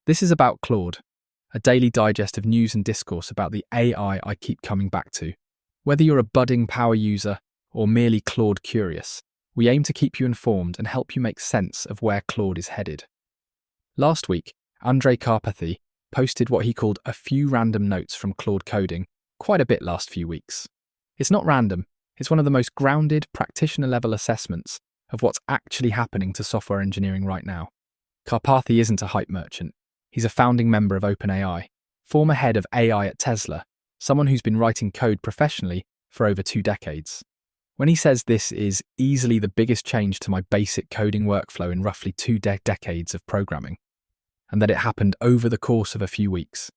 This is about Claude, a daily digest of news and discourse about the AI I keep coming back to. Whether you're a budding power user or merely Claude curious, we aim to keep you informed and help you make sense of where Claude is headed. Last week, Andrej Karpathy posted what he called a few random notes from Claude coding, quite a bit last few weeks. It's not random, it's one of the most grounded, practitioner-level assessments of what's actually happening to software engineering right now. Karpathy isn't a hype merchant. He's a founding member of OpenAI, former head of AI at Tesla, someone who's been writing code professionally for over 2 decades. When he says this is easily the biggest change to my basic coding workflow in roughly 2 decades of programming, and that it happened over the course of a few weeks,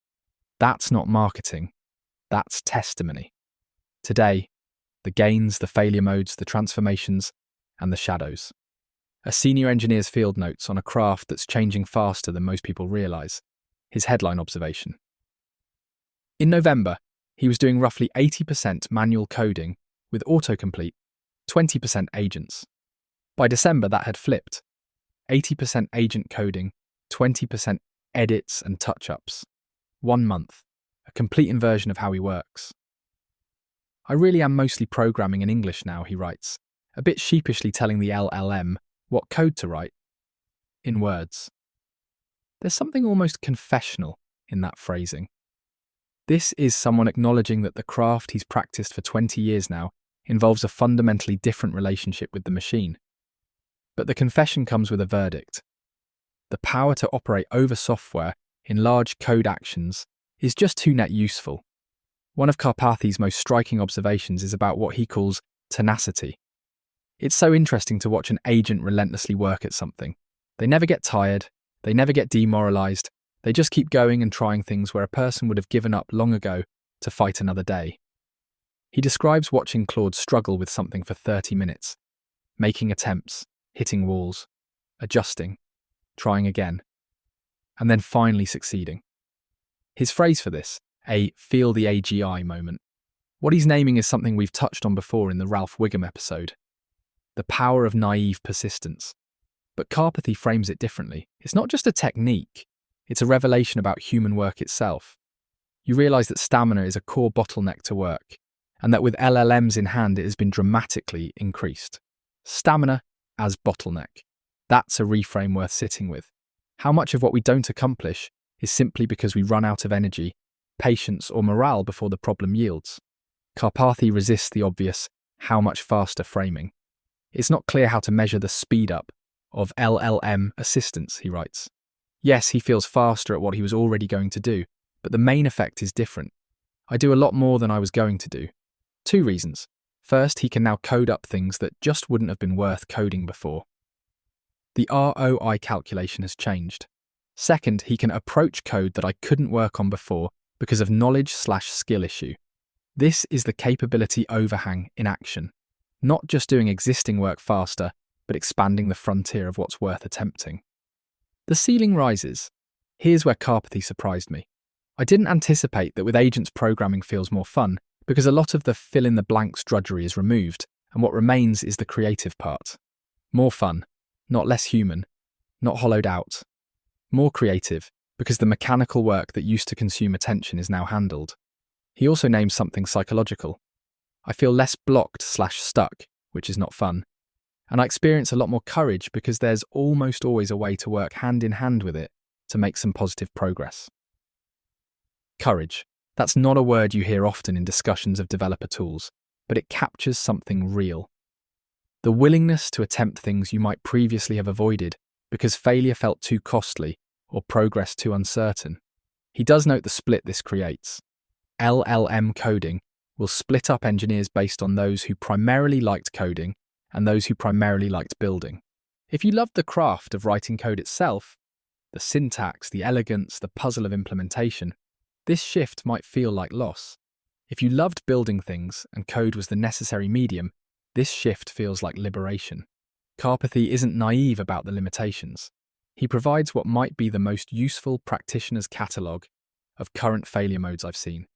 that's not marketing, that's testimony. Today, the gains, the failure modes, the transformations, and the shadows. A senior engineer's field notes on a craft that's changing faster than most people realise. His headline observation. In November, he was doing roughly 80% manual coding with autocomplete, 20% agents. By December, that had flipped. 80% agent coding, 20% edits and touch-ups. 1 month, a complete inversion of how he works. I really am mostly programming in English now, he writes, a bit sheepishly telling the LLM what code to write. In words. There's something almost confessional in that phrasing. This is someone acknowledging that the craft he's practiced for 20 years now involves a fundamentally different relationship with the machine. But the confession comes with a verdict. The power to operate over software in large code actions is just too net useful. One of Karpathy's most striking observations is about what he calls tenacity. It's so interesting to watch an agent relentlessly work at something. They never get tired, they never get demoralized, they just keep going and trying things where a person would have given up long ago to fight another day. He describes watching Claude struggle with something for 30 minutes, making attempts, hitting walls, adjusting, trying again, and then finally succeeding. His phrase for this, a feel the AGI moment. What he's naming is something we've touched on before in the Ralph Wiggum episode. The power of naive persistence. But Karpathy frames it differently. It's not just a technique, it's a revelation about human work itself. You realise that stamina is a core bottleneck to work, and that with LLMs in hand it has been dramatically increased. Stamina as bottleneck. That's a reframe worth sitting with. How much of what we don't accomplish is simply because we run out of energy, patience or morale before the problem yields? Karpathy resists the obvious how much faster framing. It's not clear how to measure the speed up of LLM assistance, he writes. Yes, he feels faster at what he was already going to do, but the main effect is different. I do a lot more than I was going to do. 2 reasons. First, he can now code up things that just wouldn't have been worth coding before. The ROI calculation has changed. Second, he can approach code that I couldn't work on before because of knowledge/skill issue. This is the capability overhang in action. Not just doing existing work faster, but expanding the frontier of what's worth attempting. The ceiling rises. Here's where Karpathy surprised me. I didn't anticipate that with agents programming feels more fun, because a lot of the fill-in-the-blanks drudgery is removed, and what remains is the creative part. More fun, not less human, not hollowed out. More creative, because the mechanical work that used to consume attention is now handled. He also names something psychological. I feel less blocked/stuck, which is not fun. And I experience a lot more courage because there's almost always a way to work hand in hand with it to make some positive progress. Courage. That's not a word you hear often in discussions of developer tools, but it captures something real. The willingness to attempt things you might previously have avoided because failure felt too costly or progress too uncertain. He does note the split this creates. LLM coding will split up engineers based on those who primarily liked coding and those who primarily liked building. If you loved the craft of writing code itself, the syntax, the elegance, the puzzle of implementation, this shift might feel like loss. If you loved building things and code was the necessary medium, this shift feels like liberation. Karpathy isn't naive about the limitations. He provides what might be the most useful practitioner's catalogue of current failure modes I've seen.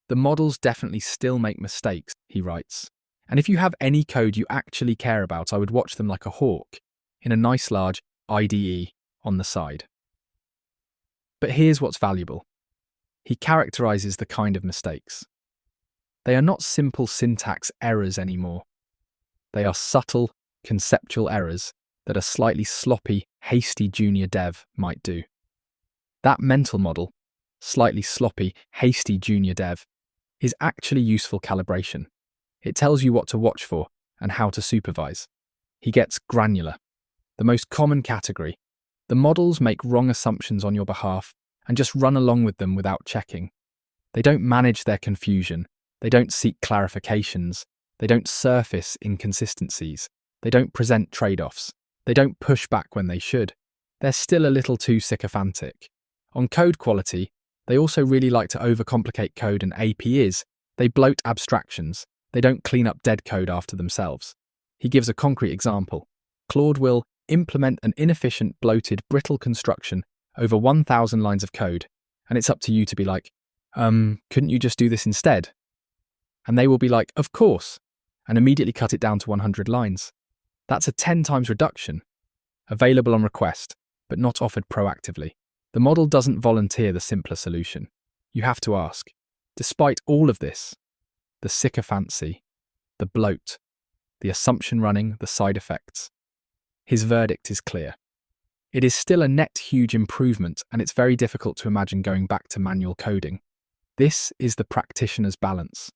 The models definitely still make mistakes, he writes. And if you have any code you actually care about, I would watch them like a hawk in a nice large IDE on the side. But here's what's valuable. He characterizes the kind of mistakes. They are not simple syntax errors anymore. They are subtle, conceptual errors that a slightly sloppy, hasty junior dev might do. That mental model, slightly sloppy, hasty junior dev, is actually useful calibration. It tells you what to watch for and how to supervise. He gets granular. The most common category. The models make wrong assumptions on your behalf and just run along with them without checking. They don't manage their confusion. They don't seek clarifications. They don't surface inconsistencies. They don't present trade-offs. They don't push back when they should. They're still a little too sycophantic. On code quality, they also really like to overcomplicate code and APIs. They bloat abstractions. They don't clean up dead code after themselves. He gives a concrete example. Claude will implement an inefficient, bloated, brittle construction over 1,000 lines of code, and it's up to you to be like, couldn't you just do this instead? And they will be like, of course, and immediately cut it down to 100 lines. That's a 10 times reduction, available on request, but not offered proactively. The model doesn't volunteer the simpler solution. You have to ask. Despite all of this, the sycophancy, the bloat, the assumption running, the side effects, his verdict is clear. It is still a net huge improvement, and it's very difficult to imagine going back to manual coding. This is the practitioner's balance.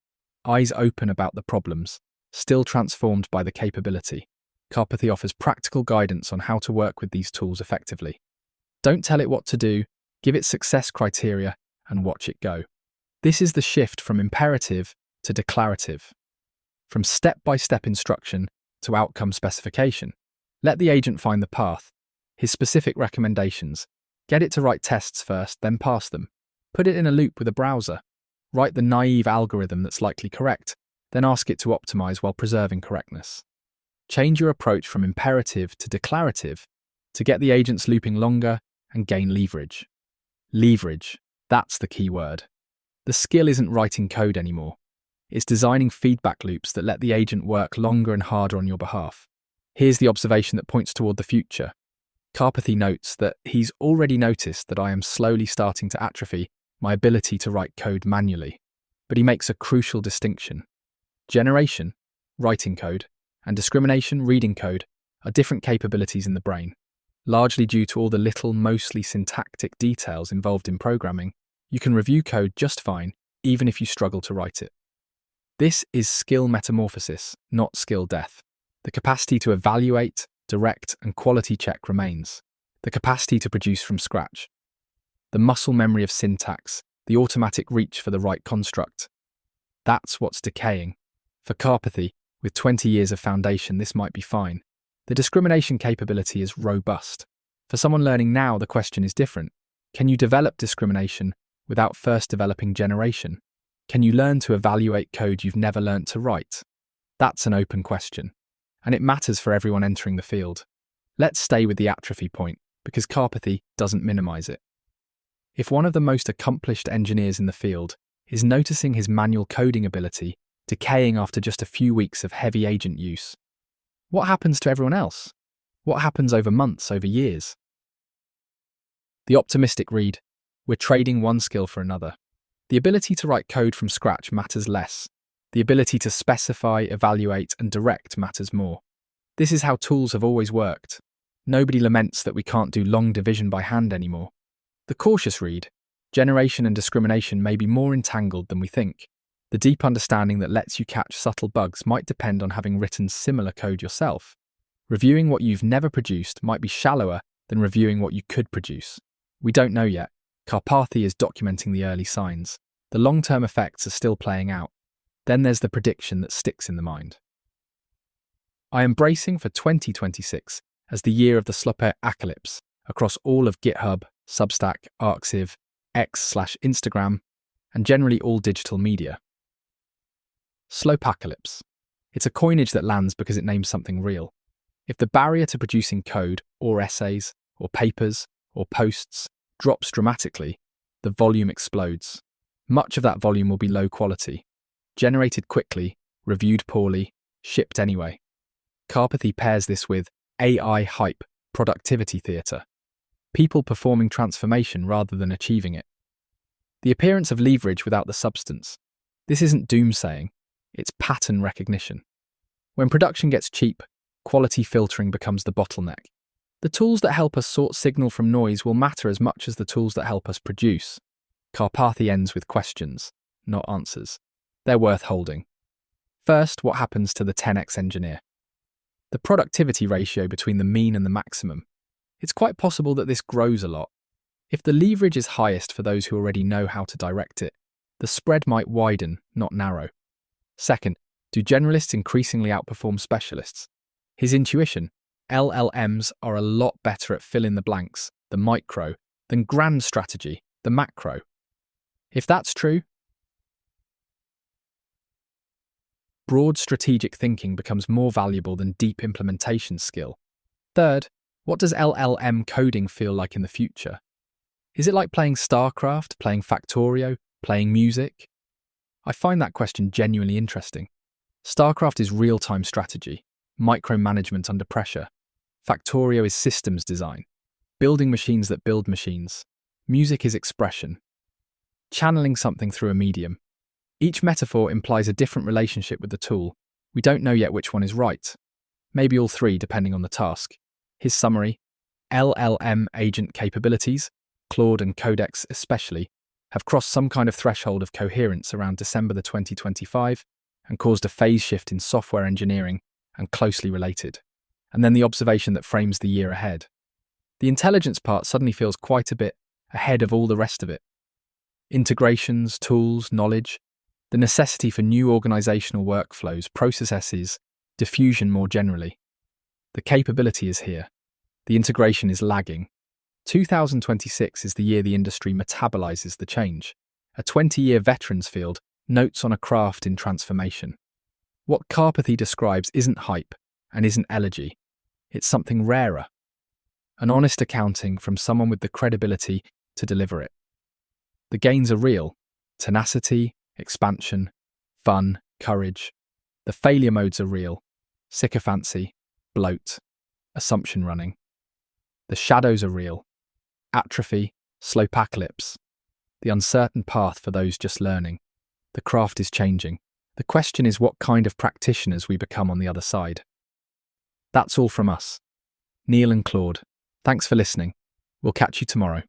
Eyes open about the problems, still transformed by the capability. Karpathy offers practical guidance on how to work with these tools effectively. Don't tell it what to do, give it success criteria, and watch it go. This is the shift from imperative to declarative, from step-by-step instruction to outcome specification. Let the agent find the path, his specific recommendations. Get it to write tests first, then pass them. Put it in a loop with a browser. Write the naive algorithm that's likely correct, then ask it to optimize while preserving correctness. Change your approach from imperative to declarative to get the agents looping longer and gain leverage. Leverage, that's the key word. The skill isn't writing code anymore. It's designing feedback loops that let the agent work longer and harder on your behalf. Here's the observation that points toward the future. Karpathy notes that he's already noticed that I am slowly starting to atrophy my ability to write code manually. But he makes a crucial distinction. Generation, writing code, and discrimination, reading code, are different capabilities in the brain. Largely due to all the little, mostly syntactic details involved in programming, you can review code just fine, even if you struggle to write it. This is skill metamorphosis, not skill death. The capacity to evaluate, direct, and quality check remains. The capacity to produce from scratch. The muscle memory of syntax, the automatic reach for the right construct. That's what's decaying. For Karpathy, with 20 years of foundation, this might be fine. The discrimination capability is robust. For someone learning now, the question is different. Can you develop discrimination without first developing generation? Can you learn to evaluate code you've never learnt to write? That's an open question, and it matters for everyone entering the field. Let's stay with the atrophy point, because Karpathy doesn't minimize it. If one of the most accomplished engineers in the field is noticing his manual coding ability decaying after just a few weeks of heavy agent use, what happens to everyone else? What happens over months, over years? The optimistic read, we're trading one skill for another. The ability to write code from scratch matters less. The ability to specify, evaluate, and direct matters more. This is how tools have always worked. Nobody laments that we can't do long division by hand anymore. The cautious read, generation and discrimination may be more entangled than we think. The deep understanding that lets you catch subtle bugs might depend on having written similar code yourself. Reviewing what you've never produced might be shallower than reviewing what you could produce. We don't know yet. Karpathy is documenting the early signs. The long-term effects are still playing out. Then there's the prediction that sticks in the mind. I am bracing for 2026 as the year of the Slopacolypse across all of GitHub, Substack, Arxiv, X/Instagram, and generally all digital media. Slopacolypse. It's a coinage that lands because it names something real. If the barrier to producing code, or essays, or papers, or posts drops dramatically, the volume explodes. Much of that volume will be low quality, generated quickly, reviewed poorly, shipped anyway. Karpathy pairs this with AI hype, productivity theatre. people performing transformation rather than achieving it. The appearance of leverage without the substance. This isn't doomsaying, it's pattern recognition. When production gets cheap, quality filtering becomes the bottleneck. The tools that help us sort signal from noise will matter as much as the tools that help us produce. Karpathy ends with questions, not answers. They're worth holding. First, what happens to the 10x engineer? The productivity ratio between the mean and the maximum. It's quite possible that this grows a lot. If the leverage is highest for those who already know how to direct it, the spread might widen, not narrow. Second, do generalists increasingly outperform specialists? His intuition, LLMs are a lot better at fill in the blanks, the micro, than grand strategy, the macro. If that's true, broad strategic thinking becomes more valuable than deep implementation skill. Third, what does LLM coding feel like in the future? Is it like playing StarCraft, playing Factorio, playing music? I find that question genuinely interesting. StarCraft is real-time strategy, micromanagement under pressure. Factorio is systems design, building machines that build machines. Music is expression, channeling something through a medium. Each metaphor implies a different relationship with the tool. We don't know yet which one is right. Maybe all three, depending on the task. His summary: LLM agent capabilities, Claude and Codex especially, have crossed some kind of threshold of coherence around December 2025 and caused a phase shift in software engineering and closely related. And then the observation that frames the year ahead. The intelligence part suddenly feels quite a bit ahead of all the rest of it. Integrations, tools, knowledge, the necessity for new organizational workflows, processes, diffusion more generally. The capability is here. The integration is lagging. 2026 is the year the industry metabolizes the change. A 20-year veterans field, notes on a craft in transformation. What Karpathy describes isn't hype and isn't elegy. It's something rarer. An honest accounting from someone with the credibility to deliver it. The gains are real. Tenacity, expansion, fun, courage. The failure modes are real. Sycophancy, bloat, assumption running. The shadows are real. Atrophy, Slopacolypse. The uncertain path for those just learning. The craft is changing. The question is what kind of practitioners we become on the other side. That's all from us. Neil and Claude, thanks for listening. We'll catch you tomorrow.